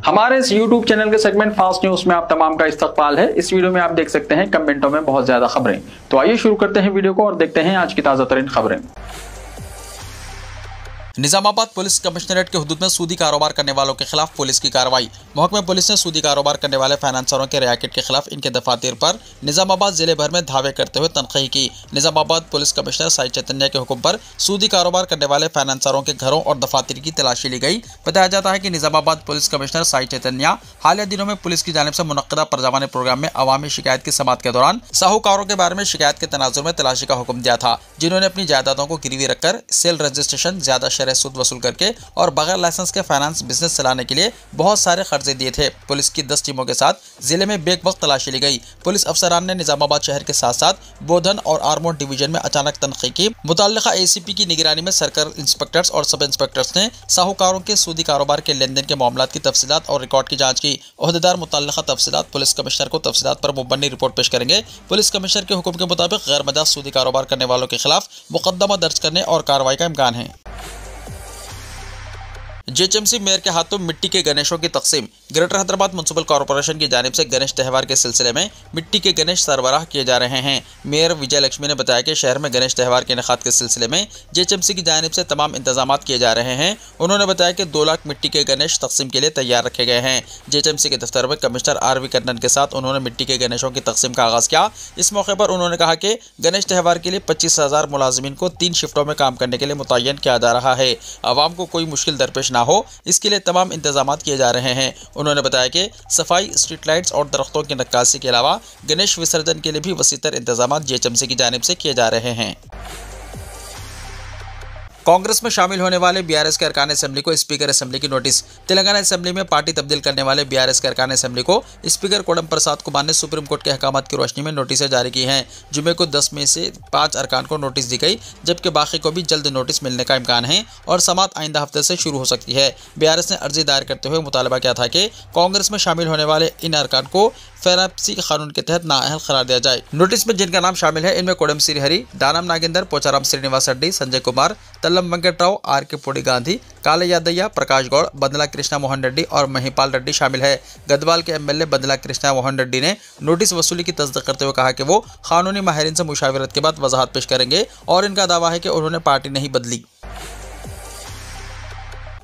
हमारे इस YouTube channel के सेगमेंट फास्ट न्यूज में आप तमाम का इस्तकबाल है। इस वीडियो में आप देख सकते हैं कमेंटों में बहुत ज्यादा खबरें। तो आइए शुरू करते हैं वीडियो को और देखते हैं आज की ताजा तरीन खबरें। निजामाबाद पुलिस कमिश्नरेट के हुदूद में सूदी कारोबार करने वालों के खिलाफ पुलिस की कार्रवाई। महकमे पुलिस ने सूदी कारोबार करने वाले फाइनेंसरों के रैकेट के खिलाफ इनके दफातर पर निजामाबाद जिले भर में धावे करते हुए तनकीद की। निजामाबाद पुलिस कमिश्नर साई चैतन्य के हुक्म पर सूदी कारोबार करने वाले फाइनेंसरों के घरों और दफातर की तलाशी ली गई। बताया जाता है कि निजामाबाद पुलिस कमिश्नर साई चैतन्य हालिया दिनों में पुलिस की जानिब से मुनक्किदा परजावाने प्रोग्राम में अवामी शिकायत की समाअत के दौरान साहूकारों के बारे में शिकायत के तनाजुर में तलाशी का हुक्म दिया था, जिन्होंने अपनी जायदादों को गिरवी रखकर सेल रजिस्ट्रेशन, ज्यादा शरह सूद वसूल करके और बगैर लाइसेंस के फाइनेंस बिजनेस चलाने के लिए बहुत सारे कर्जे दिए थे। पुलिस की 10 टीमों के साथ जिले में बेवक्त तलाशी ली गई। पुलिस अफसरान ने निजामाबाद शहर के साथ साथ बोधन और आरमोर डिवीजन में अचानक तनकीद की। मुतल्लिका ACP की निगरानी में सर्कल इंस्पेक्टर्स और सब इंस्पेक्टर्स ने साहूकारों के सूदी कारोबार के लेन देन के मामलात की तफसीलात और रिकॉर्ड की जांच की। ओहदेदार मुतल्लिका तफसीलात पुलिस कमिश्नर को तफसीलात पर मुबन्नी रिपोर्ट पेश करेंगे। पुलिस कमिश्नर के हुक्म के मुताबिक गैर मजाज सूदी कारोबार करने वालों के खिलाफ मुकदमा दर्ज करने और कार्रवाई का इम्कान है। JHMC मेयर के हाथों मिट्टी के गणेशों की तकसीम। ग्रेटर हैदराबाद म्युनिसिपल कॉर्पोरेशन की जानिब से गणेश त्यौहार के सिलसिले में मिट्टी के गणेश सरबराह किए जा रहे हैं। मेयर विजय लक्ष्मी ने बताया कि शहर में गणेश त्यौहार के इनेकाद के सिलसिले में JHMC की जानिब से तमाम इंतजाम किए जा रहे हैं। उन्होंने बताया कि 2 लाख मिट्टी के गणेश तकसीम के लिए तैयार रखे गए हैं। JHMC के दफ्तर में कमिश्नर RV कन्नन के साथ उन्होंने मिट्टी के गणेशों की तकसीम का आगाज़ किया। इस मौके पर उन्होंने कहा कि गणेश त्यौहार के लिए 25,000 मुलाजिमीन को 3 शिफ्टों में काम करने के लिए मुतय्यन किया जा रहा है। आवाम को कोई मुश्किल दरपेश ना हो, इसके लिए तमाम इंतजाम किए जा रहे हैं। उन्होंने बताया कि सफाई, स्ट्रीट लाइट्स और दरख्तों की नक्काशी के अलावा गणेश विसर्जन के लिए भी वसीतर इंतजाम JHMC की जानिब से किए जा रहे हैं। कांग्रेस में शामिल होने वाले BRS के अरकान असेंबली को स्पीकर असेंबली की नोटिस। तेलंगाना असेंबली में पार्टी तब्दील करने वाले BRS के अरकान असेंबली को स्पीकर कोडम प्रसाद कुमार ने सुप्रीम कोर्ट के अहकामात की रोशनी में नोटिसें जारी की हैं। जुमे को 10 में से 5 अरकान को नोटिस दी गई, जबकि बाकी को भी जल्द नोटिस मिलने का इम्कान है और समाअत आइंदा हफ्ते से शुरू हो सकती है। BRS ने अर्जी दायर करते हुए मुतालबा किया था कि कांग्रेस में शामिल होने वाले इन अरकान को फेरापसी कानून के तहत नाअहल करार दिया जाए। नोटिस में जिनका नाम शामिल है इनमें कोडम श्रीहरि, दानम नागेंदर, पोचाराम श्रीनिवास रेड्डी, संजय कुमार, तल्लम वेंकटराव, RK पोडी गांधी, काले यादయ్య, प्रकाश गौड़, बंदला कृष्णा मोहन रेड्डी और महिपाल रेड्डी शामिल है। गदवाल के MLA बंदला कृष्णा मोहन रेड्डी ने नोटिस वसूली की तस्दीक करते हुए कहा कि वो कानूनी माहिरीन से मुशावरत के बाद वजाहत पेश करेंगे और इनका दावा है कि उन्होंने पार्टी नहीं बदली।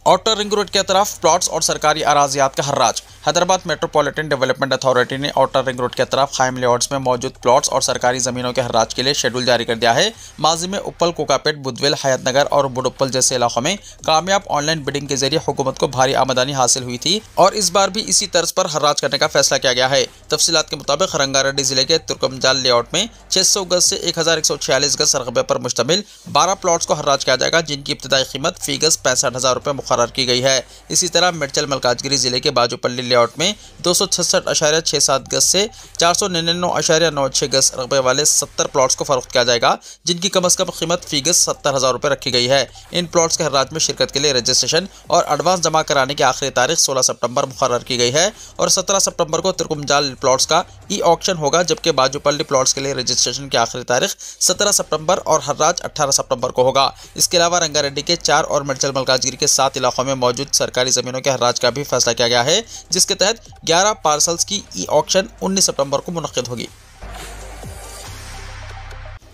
आउटर रिंग रोड के तरफ प्लॉट्स और सरकारी अराजियात का हर्राज। हैदराबाद मेट्रोपॉलिटन डेवलपमेंट अथॉरिटी ने आउटर रिंग रोड के तरफ कायम लेआउट्स में मौजूद प्लॉट्स और सरकारी ज़मीनों के हर्राज के लिए शेड्यूल जारी कर दिया है। माजी में उप्पल, कोकापेट, बुधवेल, हयातनगर और बुडुप्पल जैसे इलाकों में कामयाब ऑनलाइन बिडिंग के जरिए हुकूमत को भारी आमदनी हासिल हुई थी और इस बार भी इसी तर्ज पर हर्राज करने का फैसला किया गया है। तफसीलात के मुताबिक रंगारेड्डी जिले के तुर्कमजाल लेआउट में 600 गज से 1146 गज रकबे पर मुश्तमिल 12 प्लॉट्स को हर्राज किया जाएगा, जिनकी इब्तदाई कीमत फी गज 65,000 रुपये मुकर्रर की गई है। इसी तरह मेडचल मलकाजगिरी जिले के बाजूपल्ली लेआउट में 266.67 गज से 499.96 गज रकबे वाले 70 प्लॉट्स को फरोख्त किया जाएगा, जिनकी कम अज कम कीमत फी गज 70,000 रुपये रखी गई है। इन प्लॉट्स के हर्राज में शिरकत के लिए रजिस्ट्रेशन और एडवांस जमा कराने की आखिरी तारीख 16 सितंबर मुकर्रर की गई है और 17 सितंबर को तुर्कमजाल प्लॉट्स का ऑक्शन होगा, जबकि बाजूपल्ली प्लॉट्स के लिए रजिस्ट्रेशन की आखिरी तारीख 17 सितंबर और हर्राज 18 सितंबर को होगा। इसके अलावा रंगारेड्डी के 4 और मेडचल मलकाजगिरी के 7 इलाकों में मौजूद सरकारी ज़मीनों के हर्राज का भी फैसला किया गया है, जिसके तहत 11 पार्सल्स की ऑक्शन 19 सितंबर को मुनक्किद होगी।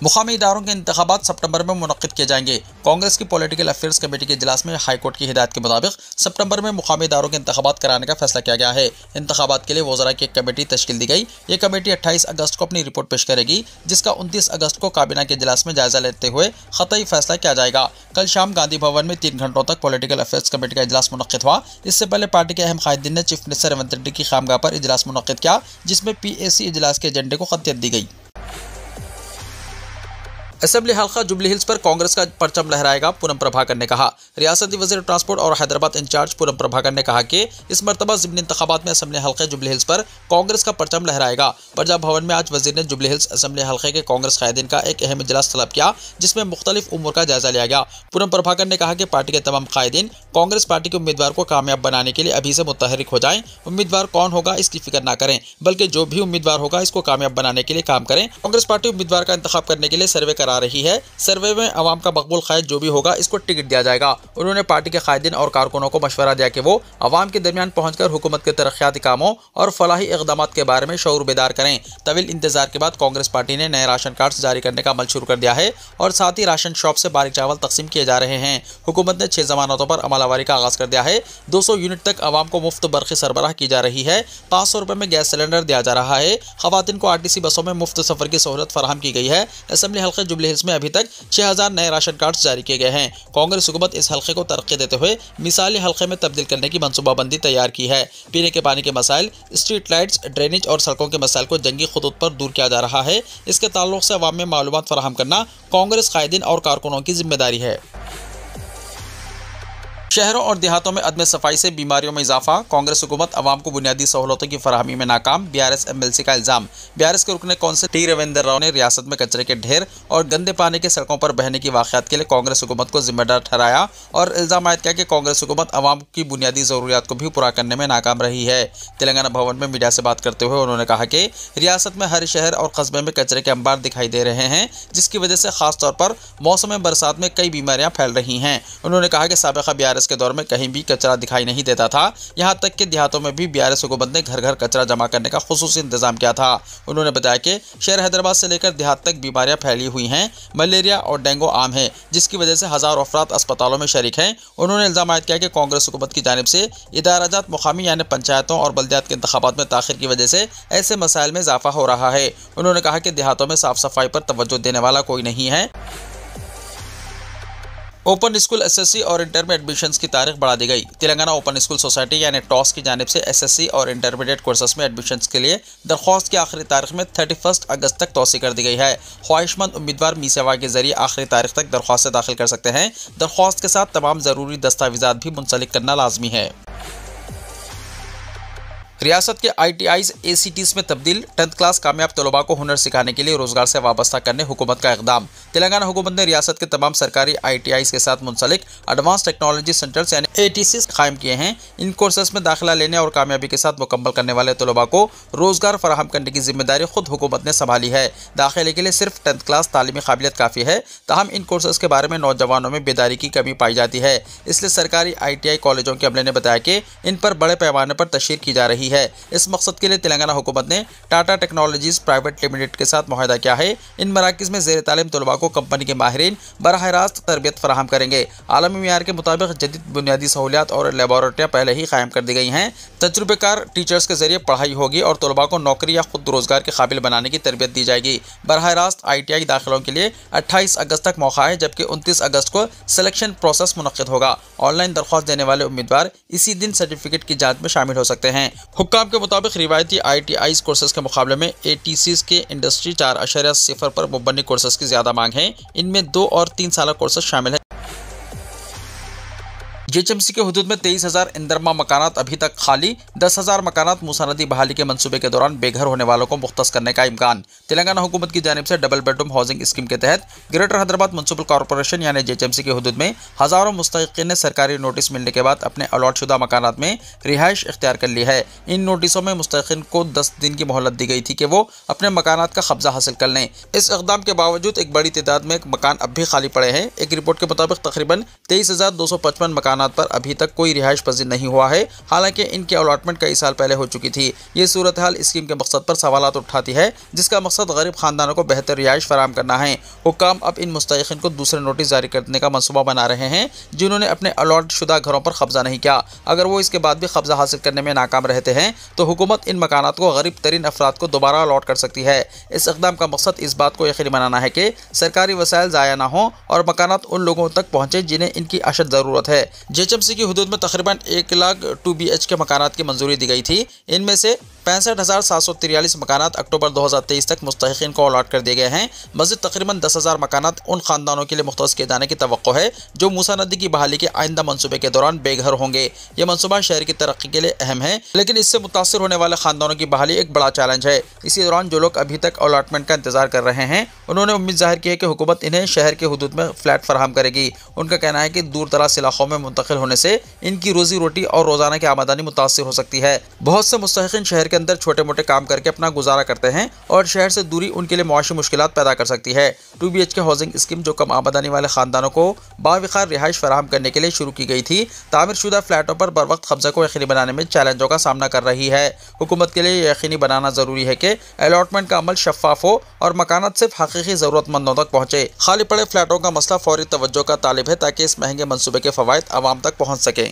मुकामी इदारों के इंतखाबात सितंबर में मुनक्किद किए जाएंगे। कांग्रेस की पॉलिटिकल अफेयर्स कमेटी के इजलास में हाईकोर्ट की हिदायत के मुताबिक सितंबर में मुकामी इदारों के इंतखाबात कराने का फैसला किया गया है। इंतखाबात के लिए वज़रा की एक कमेटी तश्कील दी गई। ये कमेटी 28 अगस्त को अपनी रिपोर्ट पेश करेगी, जिसका 29 अगस्त को काबीना के इजलास में जायजा लेते हुए ख़तई फैसला किया जाएगा। कल शाम गांधी भवन में 3 घंटों तक पॉलिटिकल अफेयर्स कमेटी का इजलास मुनक्किद हुआ। इससे पहले पार्टी के अहम कायदीन ने चीफ मिनिस्टर रेवंत रेड्डी की खामगाह पर इजलास मुनक्किद किया, जिसमें PAC इजलास के एजेंडे को खतियत दी गई। असेंबली हल्का जुबली हिल्स पर कांग्रेस का परचम लहराएगा, पूनम प्रभाकर ने कहा। रियासती वज़ीर ट्रांसपोर्ट और हैदराबाद इंचार्ज पूनम प्रभाकर ने कहा कि इस मरतबा ज़िमनी इंतखाबात में असेंबली हल्के जुबली हिल्स पर कांग्रेस का परचम लहराएगा। पंजाब भवन में आज वज़ीर ने जुबली हिल्स असेंबली हल्के के कांग्रेस कायदीन का एक अहम इजलास तलब किया, जिसमें मुख्तलिफ उमूर का जायजा लिया गया। पूनम प्रभाकर ने कहा कि पार्टी के तमाम कायदीन कांग्रेस पार्टी के उम्मीदवार को कामयाब बनाने के लिए अभी से मुतहरिक हो जाएं। उम्मीदवार कौन होगा इसकी फिक्र ना करें, बल्कि जो भी उम्मीदवार होगा इसको कामयाब बनाने के लिए काम करें। कांग्रेस पार्टी उम्मीदवार का इंतखाब करने के लिए सर्वे आ रही है। सर्वे में अवाम का मकबूल ख्वाहिश जो भी होगा इसको टिकट दिया जाएगा। उन्होंने पार्टी के कायदीन और कारकुनों को मशवरा दिया कि वो अवाम के दरमियान पहुंचकर हुकूमत के तरक्याती कामों और फलाही इक़दाम के बारे में शऊर बेदार करें। तवील इंतजार के बाद कांग्रेस पार्टी ने नए राशन कार्ड जारी करने का अमल शुरू कर दिया है और साथ ही राशन शॉप से बारीक चावल तकसीम किए जा रहे हैं। हुकूमत ने 6 जमानतों पर अमलावरी का आगाज कर दिया है। 200 यूनिट तक अवाम को मुफ्त बरक़ी सरबराह की जा रही है। 500 रुपए में गैस सिलेंडर दिया जा रहा है। खवातीन को आरटीसी बसों में मुफ्त सफर की सहूलत फराहम की गई है। असेंबली हल्के जुबली हिल्स में अभी तक 6000 नए राशन कार्ड जारी किए गए हैं। कांग्रेस हुकूमत इस हल्के को तरक्की देते हुए मिसाली हल्के में तब्दील करने की मनसूबाबंदी तैयार की है। पीने के पानी के मसाइल, स्ट्रीट लाइट्स, ड्रेनेज और सड़कों के मसाइल को जंगी खुतूत पर दूर किया जा रहा है। इसके ताल्लुक से अवाम में मालूमात फराहम करना कांग्रेस कायदीन और कारकुनों की जिम्मेदारी है। शहरों और देहातों में अदम सफाई से बीमारियों में इजाफा, कांग्रेस हुकूमत अवाम को बुनियादी सहूलतों की फराहमी में नाकाम, बीआरएस एमएलसी का इल्जाम। बीआरएस के रुकने कौंसिल टी रविंदर राव ने रियासत में कचरे के ढेर और गंदे पानी के सड़कों पर बहने की वाक़यात के लिए कांग्रेस हुकूमत को जिम्मेदार ठहराया और इल्जाम आयद किया कि कांग्रेस हुकूमत अवाम की बुनियादी ज़रूरियात को भी पूरा करने में नाकाम रही है। तेलंगाना भवन में मीडिया से बात करते हुए उन्होंने कहा कि रियासत में हर शहर और कस्बे में कचरे के अंबार दिखाई दे रहे हैं, जिसकी वजह से खासतौर पर मौसम बरसात में कई बीमारियां फैल रही हैं। उन्होंने कहा कि साबिक़ा बीआरएस के दौर में कहीं भी कचरा दिखाई नहीं देता था, यहां तक कि देहातों में भी बीआरएस हुकूमत ने घर घर कचरा जमा करने का खुसूसी इंतजाम किया था। उन्होंने बताया कि शहर हैदराबाद से लेकर देहात तक बीमारियां फैली हुई हैं। मलेरिया और डेंगू आम है, जिसकी वजह से हज़ारों अफराद अस्पतालों में शरीक हैं। उन्होंने इल्जाम आयद किया कि कांग्रेस हुकूमत की जानिब से इदाराजात मुकामी यानी पंचायतों और बल्दियात के इंतखाबात में ताखिर की वजह से ऐसे मसाइल में इजाफा हो रहा है। उन्होंने कहा कि देहातों में साफ सफाई पर तवज्जो देने वाला कोई नहीं है। ओपन स्कूल एसएससी और इंटर में एडमिशन्स की तारीख बढ़ा दी गई। तेलंगाना ओपन स्कूल सोसाइटी यानी टॉस की जानिब से एसएससी और इंटरमीडिएट कोर्सेज में एडमिशन्स के लिए दरख्वास्त की आखिरी तारीख में 31 अगस्त तक तोसी कर दी गई है। ख्वाहिशमंद उम्मीदवार मी सेवा के जरिए आखिरी तारीख तक दरख्वास्त दाखिल कर सकते हैं। दरख्वास्त के साथ तमाम ज़रूरी दस्तावेज़ात भी मुंसलिक करना लाजमी है। रियासत के ITIs ACTs में तब्दील, 10th क्लास कामयाब तलबा को हुनर सिखाने के लिए रोजगार से वाबस्ता करने हुकूमत का इक़दाम। तेलंगाना हुकूमत ने रियासत के तमाम सरकारी ITIs के साथ मुंसलिक एडवांस टेक्नोलॉजी सेंटर्स यानी ATCs कायम किए हैं। इन कोर्सेज में दाखिला लेने और कामयाबी के साथ मुकम्मल करने वाले तलबा को रोजगार फराहम करने की जिम्मेदारी खुद हुकूमत ने संभाली है। दाखिले के लिए सिर्फ 10th क्लास तालीमी काबिलियत काफ़ी है। ताहम इन कोर्सेज के बारे में नौजवानों में बेदारी की कमी पाई जाती है। इसलिए सरकारी ITI कॉलेजों के अमले ने बताया कि इन पर बड़े पैमाने पर तशहीर की जा रही है। इस मकसद के लिए तेलंगाना हुकूमत ने टाटा टेक्नोलॉजीज प्राइवेट लिमिटेड के साथ मुआहदा किया है। इन मराकिज़ में ज़ेर तालीम तलबा को कंपनी के माहिरीन बराह रास्त तरबियत फराहम करेंगे। आलमी मियार के मुताबिक जदीद बुनियादी सहूलियात और लेबॉरेटरियाँ पहले ही कायम कर दी गई हैं। तजुर्बेकार टीचर्स के जरिए पढ़ाई होगी और तलबा को नौकरी या खुद रोजगार के काबिल बनाने की तरबियत दी जाएगी। बराह रास्त ITI दाखिलों के लिए 28 अगस्त तक मौका है, जबकि 29 अगस्त को सिलेक्शन प्रोसेस मुनक्किद होगा। ऑनलाइन दरख्वास्त देने वाले उम्मीदवार इसी दिन सर्टिफिकेट की जांच में शामिल हो सकते हैं। हुक्काम के मुताबिक रिवायती ITIs कोर्सेज के मुकाबले में ATCs के इंडस्ट्री 4.0 पर मुबन्नी कोर्सेज की ज़्यादा मांग है। इनमें 2 और 3 साल कोर्सेज शामिल है। JHMC के हुदूद में 23,000 इंदरमा मकानात अभी तक खाली, 10,000 मकानात मूसा नदी बहाली के मंसूबे के दौरान बेघर होने वालों को मुख्तस करने का इम्कान। तेलंगाना हुकूमत की जानिब से डबल बेडरूम हाउसिंग स्कीम के तहत ग्रेटर हैदराबाद म्युनिसिपल कॉर्पोरेशन यानी JHMC के हुदूद में हज़ारों मुस्तहिक़ीन ने सरकारी नोटिस मिलने के बाद अपने अलॉट शुदा मकानात में रिहाइश इख्तियार कर ली है। इन नोटिसों में मुस्तहिक़ीन को 10 दिन की मोहलत दी गई थी कि वो अपने मकानात का कब्जा हासिल कर लें। इस इक़दाम के बावजूद एक बड़ी तादाद में मकान अब भी खाली पड़े हैं। एक रिपोर्ट के मुताबिक तकरीबन 23,255 मकानात पर अभी तक कोई रिहाइश पजीर नहीं हुआ है, हालांकि इनकी अलॉटमेंट कई साल पहले हो चुकी थी। ये सूरत हाल स्कीम के मकसद पर सवालात उठाती है, जिसका मकसद गरीब खानदानों को बेहतर रिहाइश फराहम करना है। हुक्काम अब इन मुस्तहिक़ीन को दूसरे नोटिस जारी करने का मनसूबा बना रहे हैं जिन्होंने अपने अलॉट शुदा घरों पर कब्जा नहीं किया। अगर वो इसके बाद भी कब्जा हासिल करने में नाकाम रहते हैं तो हुकूमत इन मकानात को गरीब तरीन अफराद को दोबारा अलॉट कर सकती है। इस इक़दाम का मकसद इस बात को यकीनी बनाना है कि सरकारी वसाइल ज़ाया ना हो और मकानात उन लोगों तक पहुँचे जिन्हें इनकी अशद ज़रूरत है। JHMC की हुदूद में तकरीबन 1 लाख 2 BH के मकानात की मंजूरी दी गई थी। इनमें से 65,743 मकानात अक्टूबर 2023 तक मुस्तहिक़ीन को अलॉट कर दिए गए हैं। मज़ीद तकरीबन 10,000 मकानात उन खानदानों के लिए मुख्तस किए जाने की तवक्को है जो मूसा नदी की बहाली के आइंदा मनसूबे के दौरान बेघर होंगे। यह मनसूबा शहर की तरक्की के लिए अहम है, लेकिन इससे मुतासर होने वाले खानदानों की बहाली एक बड़ा चैलेंज है। इसी दौरान जो लोग अभी तक अलॉटमेंट का इंतजार कर रहे हैं उन्होंने उम्मीद जाहिर की है कि हुकूमत इन्हें शहर के हुदूद में फ्लैट फराहम करेगी। उनका कहना है कि दूर दराज इलाकों में मुंतकिल होने से इनकी रोजी रोटी और रोजाना की आमदनी मुतासर हो सकती है। बहुत से मुस्तहिक़ीन शहर के के अंदर छोटे मोटे काम करके अपना गुजारा करते हैं और शहर से दूरी उनके लिए मुआशी मुश्किलात पैदा कर सकती है। 2 BHK हाउसिंग स्कीम जो कम आमदनी वाले खानदानों को बाविकार रिहाइश फराहम करने के लिए शुरू की गई थी, तामीरशुदा फ्लैटों पर बर वक्त कब्जा को यकीनी बनाने में चैलेंजों का सामना कर रही है। हुकूमत के लिए यकीनी बनाना जरूरी है कि अलॉटमेंट का अमल शफाफ हो और मकानात सिर्फ हकीकी ज़रूरतमंदों तक पहुँचे। खाली पड़े फ्लैटों का मसला फौरी तवज्जो का तालिब है ताकि इस महंगे मनसूबे के फ़वाइद आवाम तक पहुँच सकें।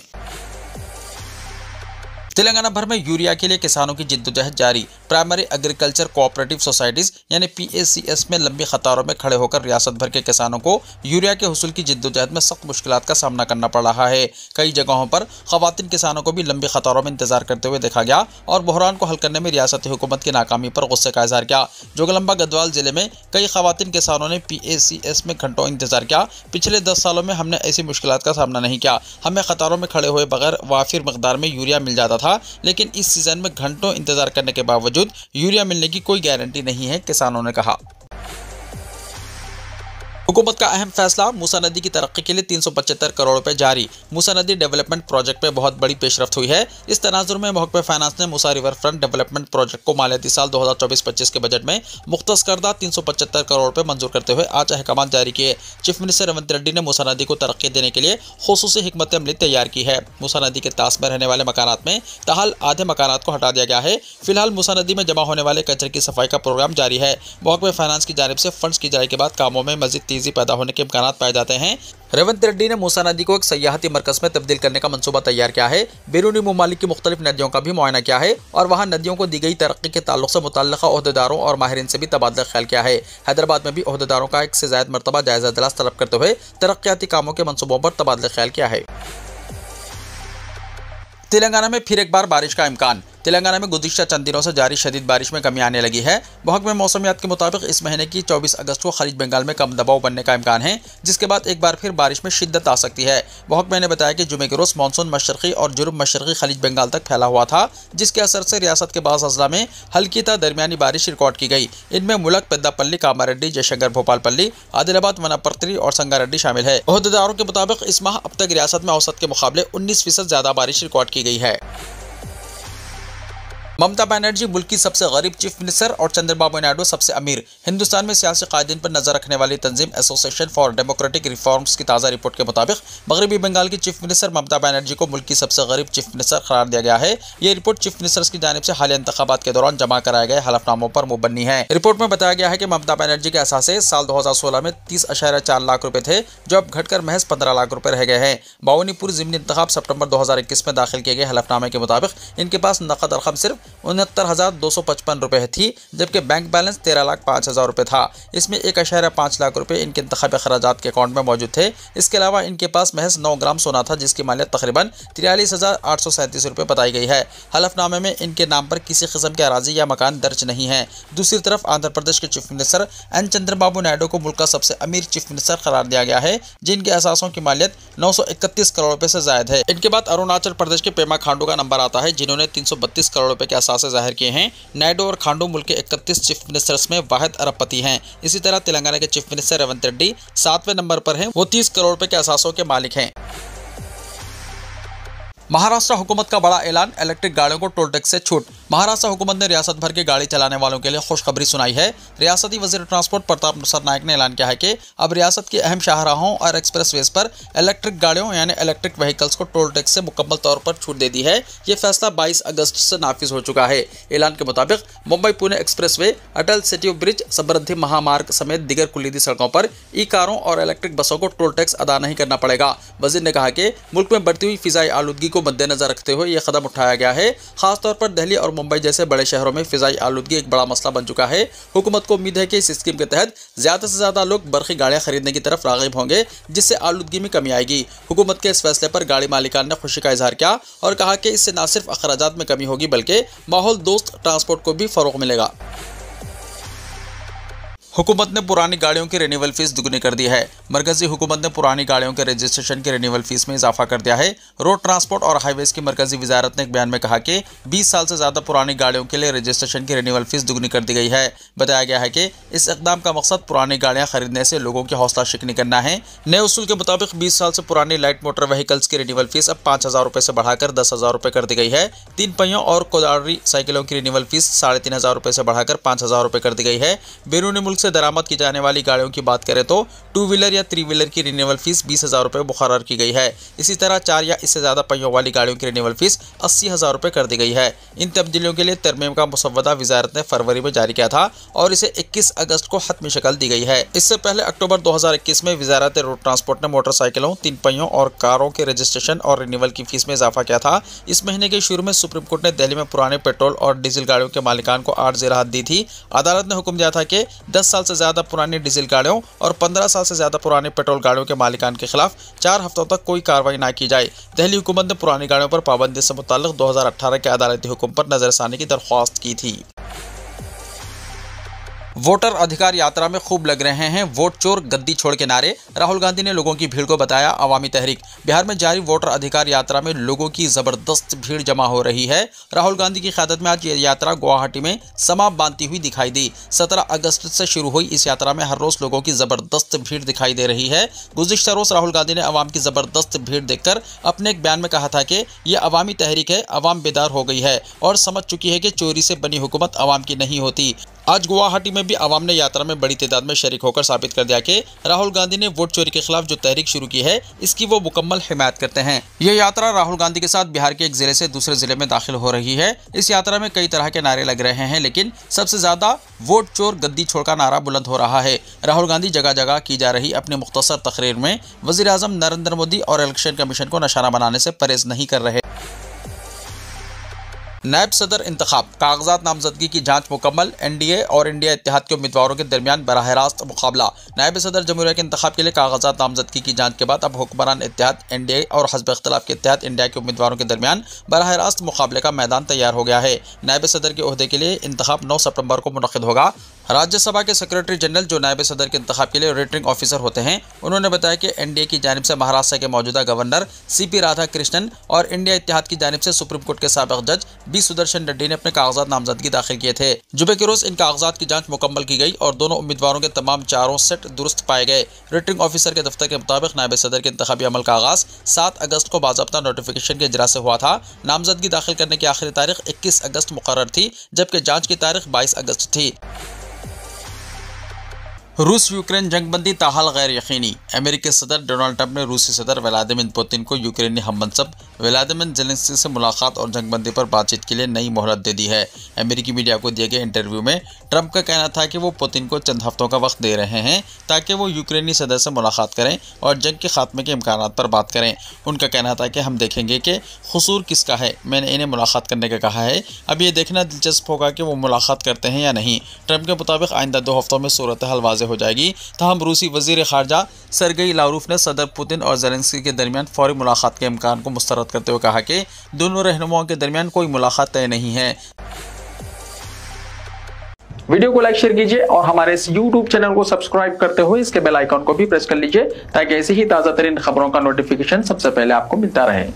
तेलंगाना भर में यूरिया के लिए किसानों की जिद्दोजहद जारी। प्राइमरी एग्रीकल्चर कोऑपरेटिव सोसाइटीज यानी PACS में लंबी कतारों में खड़े होकर रियासत भर के किसानों को यूरिया के हुसूल की जिद्दोजहद में सख्त मुश्किलात का सामना करना पड़ रहा है। कई जगहों पर खवातीन किसानों को भी लंबी कतारों में इंतजार करते हुए देखा गया और बहरान को हल करने में रियासती हुकूमत की नाकामी पर गुस्से का इजहार किया। जोगलम्बा गढ़वाल जिले में कई खवातीन किसानों ने PACS में घंटों इंतजार किया। पिछले 10 सालों में हमने ऐसी मुश्किलात का सामना नहीं किया। हमें कतारों में खड़े हुए बगैर वाफिर मकदार में यूरिया मिल जाता था, लेकिन इस सीजन में घंटों इंतजार करने के बावजूद यूरिया मिलने की कोई गारंटी नहीं है, किसानों ने कहा। हुकूमत का अहम फैसला, मूसा नदी की तरक्की के लिए 375 करोड़ रुपए जारी। मूसा नदी डेवलपमेंट प्रोजेक्ट में बहुत बड़ी पेशरफ्त हुई है। इस तनाजुर में महकमा फाइनेंस ने मूसा रिवर फ्रंट डेवलपमेंट प्रोजेक्ट को मालियाती साल 2024-25 के बजट में मुख्तस करदा 375 करोड़ रुपए मंजूर करते हुए आज अहकाम जारी किए। चीफ मिनिस्टर रेवंत रेड्डी ने मूसा नदी को तरक्की देने के लिए खुसूसी हिकमत अमली तैयार की है। मूसा नदी के तास में रहने वाले मकानात में ताहाल आधे मकानात को हटा दिया गया है। फिलहाल मूसा नदी में जमा होने वाले कचरे की सफाई का प्रोग्राम जारी है। महकमा फाइनेंस की जानिब से फंड्स की जारी के बाद कामों में मजीद तेजी पैदा होने के इम्कान पाए जाते हैं। रेवंत रेड्डी ने मूसा नदी को एक सयाहती मरकज में तब्दील करने का मंसूबा तैयार किया है। बैरूनी मुमालिक की मुख्तलिफ नदियों का भी मुआयना किया है और वहां नदियों को दी गई तरक्की के ताल्लुक से मुतल्लिका ओहदेदारों और माहिरीन से भी तबादला ख्याल किया है। हैदराबाद में भी ओहदेदारों का 1 से ज़ायद मरतबा जायजा इजलास तलब करते हुए तरक्याती कामों के मंसूबों पर तबादला ख्याल किया है। तेलंगाना में फिर एक बार बारिश का इम्कान। तेलंगाना में गुज़िश्ता चंद दिनों से जारी शदीद बारिश में कमी आने लगी है। महकमे मौसमियात के मुताबिक इस महीने की 24 अगस्त को खलीज बंगाल में कम दबाव बनने का इम्कान है, जिसके बाद एक बार फिर बारिश में शिद्दत आ सकती है। महकमे ने बताया कि जुमे के रोज़ मानसून मशरक़ी और जुनूब मशरक़ी खलीज बंगाल तक फैला हुआ था, जिसके असर से रियासत के बाज़ अजला में हल्की ता दरमियानी बारिश रिकॉर्ड की गई। इनमें मुलक, पेद्दापल्ली, कामारेड्डी, जयशंकर, भोपालपल्ली, आदिलाबाद, वनापर्त्री और संगारेड्डी शामिल है। ओहदेदारों के मुताबिक इस माह अब तक रियासत में औसत के मुकाबले 19% ज़्यादा बारिश रिकॉर्ड की गई है। ममता बनर्जी मुल्क की सबसे गरीब चीफ मिनिस्टर और चंद्रबाबू नायडू सबसे अमीर। हिंदुस्तान में सियासी कायदीन पर नजर रखने वाली तंजीम एसोसिएशन फॉर डेमोक्रेटिक रिफॉर्म्स की ताज़ा रिपोर्ट के मुताबिक मगरबी बंगाल की चीफ मिनिस्टर ममता बनर्जी को मुल्क की सबसे गरीब चीफ मिनिस्टर करार दिया गया है। ये रिपोर्ट चीफ मिनिस्टर्स की जानिब से हालिया इंतखाबात के दौरान जमा कराए गए हलफनामों पर मुबन्नी है। रिपोर्ट में बताया गया है कि ममता बनर्जी के असासे साल 2016 में 30.4 लाख रुपए थे, जो अब घटकर महज 15 लाख रुपए रह गए हैं। बावनीपुर ज़िमनी इंतखाब सितंबर 2021 में दाखिल किए गए हलफनामे के मुताबिक इनके पास नकद रकम सिर्फ 69,255 रुपए थी, जबकि बैंक बैलेंस 13,05,000 रुपए था। इसमें 1.5 लाख रुपए इनके इंतखाबी खर्चात के अकाउंट में मौजूद थे। इसके अलावा इनके पास महज 9 ग्राम सोना था, जिसकी मालियत तकरीबन 43,837 रुपए बताई गई है। हलफनामे में इनके नाम पर किसी किस्म के अराजी या मकान दर्ज नहीं है। दूसरी तरफ आंध्र प्रदेश के chief minister N Chandrababu Naidu को मुल्क का सबसे अमीर चीफ मिनिस्टर करार दिया गया है, जिनके असासों की मालियत 931 करोड़ रुपए से जायद है। इनके बाद अरुणाचल प्रदेश के पेमा खांडू का नंबर आता है, जिन्होंने 332 करोड़ रुपए के असासे जाहिर किए हैं। नायडू और खांडू मुल्क के 31 चीफ मिनिस्टर्स में वाहिद अरबपति हैं। इसी तरह तेलंगाना के चीफ मिनिस्टर रेवंत रेड्डी 7वें नंबर पर हैं। वो 30 करोड़ रुपए के असासों के मालिक हैं। महाराष्ट्र हुकूमत का बड़ा ऐलान, इलेक्ट्रिक गाड़ियों को टोल टैक्स से छूट। महाराष्ट्र हुकूमत ने रियासत भर के गाड़ी चलाने वालों के लिए खुशखबरी सुनाई है। रियासती वजीर ट्रांसपोर्ट प्रताप नायक ने ऐलान किया है कि अब रियासत के अहम शाहराहों और एक्सप्रेसवेज पर इलेक्ट्रिक गाड़ियों यानी इलेक्ट्रिक व्हीकल्स को टोल टैक्स से मुकम्मल तौर पर छूट दे दी है। ये फैसला 22 अगस्त से नाफिज हो चुका है। ऐलान के मुताबिक मुंबई पुणे एक्सप्रेसवे, अटल सेतु ब्रिज, समृद्धि महामार्ग समेत दिगर कुलीदी सड़कों पर ई कारों और इलेक्ट्रिक बसों को टोल टैक्स अदा नहीं करना पड़ेगा। वजीर ने कहा कि मुल्क में बढ़ती हुई फिजाई आलूदगी को मद्देनजर रखते हुए यह कदम उठाया गया है। खासतौर पर दिल्ली और मुंबई जैसे बड़े शहरों में फिजाई आलूदगी एक बड़ा मसला बन चुका है। हुकूमत को उम्मीद है कि इस स्कीम के तहत ज्यादा से ज्यादा लोग बरकी गाड़ियां खरीदने की तरफ राग़िब होंगे, जिससे आलूदगी में कमी आएगी। हुकूमत के इस फैसले पर गाड़ी मालिकान ने खुशी का इजहार किया और कहा कि इससे न सिर्फ अखराजात में कमी होगी, बल्कि माहौल दोस्त ट्रांसपोर्ट को भी फरोग मिलेगा। हुकूमत ने पुरानी गाड़ियों की रिन्यूअल फीस दुगनी कर दी है। मरकजी हुकूमत ने पुरानी गाड़ियों के रजिस्ट्रेशन की रिन्यूअल फीस में इजाफा कर दिया है। रोड ट्रांसपोर्ट और हाईवेज की मरकजी वजारत ने एक बयान में कहा कि 20 साल से ज्यादा पुरानी गाड़ियों के लिए रजिस्ट्रेशन की रिन्यूअल फीस दुगनी कर दी गई है। बताया गया है कि इस इकदाम का मकसद पुरानी गाड़ियां खरीदने से लोगों की हौसला शिकनी करना है। नए उसूल के मुताबिक 20 साल से पुरानी लाइट मोटर व्हीकल्स की रिन्यूअल फीस अब 5,000 रुपए से बढ़ाकर 10,000 रुपए कर दी गई है। 3 पहियों और कोदारी साइकिलों की रिन्यूअल फीस 3,500 रुपए से बढ़ाकर 5,000 रुपए कर दी गई है। बैरूनी मुल्क से दरामद की जाने वाली गाड़ियों की बात करें तो 2 व्हीलर या 3 व्हीलर की रिन्यूअल फीस 20,000 रुपए मुकर्रर की गई है। इसी तरह 4 या इससे ज्यादा पहियों वाली गाड़ियों की रिन्यूअल फीस 80,000 रुपए कर दी गई है। इन तब्दीलियों के लिए तरमीम का मुसव्वदा वजारत ने फरवरी में जारी किया था और इसे 21 अगस्त को हतमी शक्ल दी गई है। इससे पहले अक्टूबर 2021 में वजारत रोड ट्रांसपोर्ट ने मोटरसाइकिलों, 3 पहियों और कारों के रजिस्ट्रेशन और रिन्यूअल की फीस में इजाफा किया था। इस महीने के शुरू में सुप्रीम कोर्ट ने दिल्ली में पुराने पेट्रोल और डीजल गाड़ियों के मालिकान को आर्जी राहत दी थी। अदालत ने हुक्म दिया था कि 10 साल से ज्यादा पुरानी डीजल गाड़ियों और 15 साल से ज्यादा पुराने पेट्रोल गाड़ियों के मालिकान के खिलाफ 4 हफ्तों तक कोई कार्रवाई न की जाए। दिल्ली हुकूमत ने पुरानी गाड़ियों पर पाबंदी से मुताल्लिक 2018 के अदालती हुक्म पर नजरसानी की दरख्वास्त की थी। वोटर अधिकार यात्रा में खूब लग रहे हैं वोट चोर गद्दी छोड़ के नारे। राहुल गांधी ने लोगों की भीड़ को बताया अवामी तहरीक। बिहार में जारी वोटर अधिकार यात्रा में लोगों की जबरदस्त भीड़ जमा हो रही है। राहुल गांधी की क़यादत में आज ये यात्रा गुवाहाटी में समा बांधती हुई दिखाई दी। 17 अगस्त से शुरू हुई इस यात्रा में हर रोज लोगों की जबरदस्त भीड़ दिखाई दे रही है। गुज़िश्ता रोज राहुल गांधी ने अवाम की जबरदस्त भीड़ देखकर अपने एक बयान में कहा था कि यह अवामी तहरीक है, अवाम बेदार हो गई है और समझ चुकी है कि चोरी से बनी हुकूमत अवाम की नहीं होती। आज गुवाहाटी में भी अवाम ने यात्रा में बड़ी तादाद में शरीक होकर साबित कर दिया कि राहुल गांधी ने वोट चोरी के खिलाफ जो तहरीक शुरू की है इसकी वो मुकम्मल हिमायत करते हैं। ये यात्रा राहुल गांधी के साथ बिहार के एक जिले से दूसरे जिले में दाखिल हो रही है। इस यात्रा में कई तरह के नारे लग रहे हैं, लेकिन सबसे ज्यादा वोट चोर गद्दी छोड़ का नारा बुलंद हो रहा है। राहुल गांधी जगह जगह की जा रही अपनी मुख्तसर तकरीर में वज़ीर आज़म नरेंद्र मोदी और इलेक्शन कमीशन को निशाना बनाने से परहेज नहीं कर रहे। नायब सदर इंतखाब कागजात नामजदगी की जांच मुकम्मल। एनडीए और इंडिया इत्तेहाद के उम्मीदवारों के दरमियान बराह रास्त मुकाबला। नायब सदर जमहूरिया के इंतखाब के लिए कागजात नामजदगी की जांच के बाद अब हुक्मरान इत्तेहाद एनडीए और हज़ब इख्तिलाफ के इत्तेहाद इंडिया के उम्मीदवारों के दरमियान बराह रास्त मुकाबले का मैदान तैयार हो गया है। नायब सदर के ओहदे के लिए इंतखाब 9 सितंबर को मुनक़िद होगा। राज्यसभा के सेक्रेटरी जनरल जो नायब सदर के इंतखाब के लिए रिटर्निंग ऑफिसर होते हैं, उन्होंने बताया कि एनडीए की जानिब से महाराष्ट्र के मौजूदा गवर्नर सीपी राधाकृष्णन और इंडिया इत्तेहाद की जानिब से सुप्रीम कोर्ट के साबिक़ जज बी सुदर्शन रेड्डी ने अपने कागजात नामजदगी दाखिल किए थे। जुमे के रोज इन कागजात की जांच मुकम्मल की गई और दोनों उम्मीदवारों के तमाम चारों सेट दुरुस्त पाए गए। रिटर्निंग ऑफिसर के दफ्तर के मुताबिक नायब सदर के इंतखाबी अमल का आगाज 7 अगस्त को बाज़ाब्ता नोटिफिकेशन के इजरा से हुआ था। नामजदगी दाखिल करने की आखिरी तारीख 21 अगस्त मुकर्रर थी, जबकि जांच की तारीख 22 अगस्त थी। रूस यूक्रेन जंगबंदी ताहाल गैर यकीनी। अमेरिकी सदर डोनाल्ड ट्रंप ने रूसी सदर व्लादिमीर पुतिन को यूक्रेनी हममनसब व्लादिमीर ज़ेलेंस्की से मुलाकात और जंगबंदी पर बातचीत के लिए नई मोहलत दे दी है। अमेरिकी मीडिया को दिए गए इंटरव्यू में ट्रंप का कहना था कि वो पुतिन को चंद हफ्तों का वक्त दे रहे हैं ताकि वो यूक्रेनी सदर से मुलाकात करें और जंग के खात्मे के इम्कानात पर बात करें। उनका कहना था कि हम देखेंगे कि कसूर किसका है, मैंने इन्हें मुलाकात करने का कहा है, अब ये देखना दिलचस्प होगा कि वो मुलाकात करते हैं या नहीं। ट्रंप के मुताबिक आइंदा 2 हफ्तों में सूरत हाल वाज़ेह हो जाएगी। ताहम रूसी वजीर खारजा सरगई लावरूफ ने सदर पुतिन और ज़ेलेंस्की के दरमियान फौरी मुलाकात के इम्कान को मुस्तरद करते हुए कहा कि दोनों रहनुमाओं के दरमियान कोई मुलाकात तय नहीं है। वीडियो को लाइक शेयर कीजिए और हमारे इस YouTube चैनल को सब्सक्राइब करते हुए इसके बेल आइकन को भी प्रेस कर लीजिए ताकि ऐसी ही ताज़ा तरीन खबरों का नोटिफिकेशन सबसे पहले आपको मिलता रहे।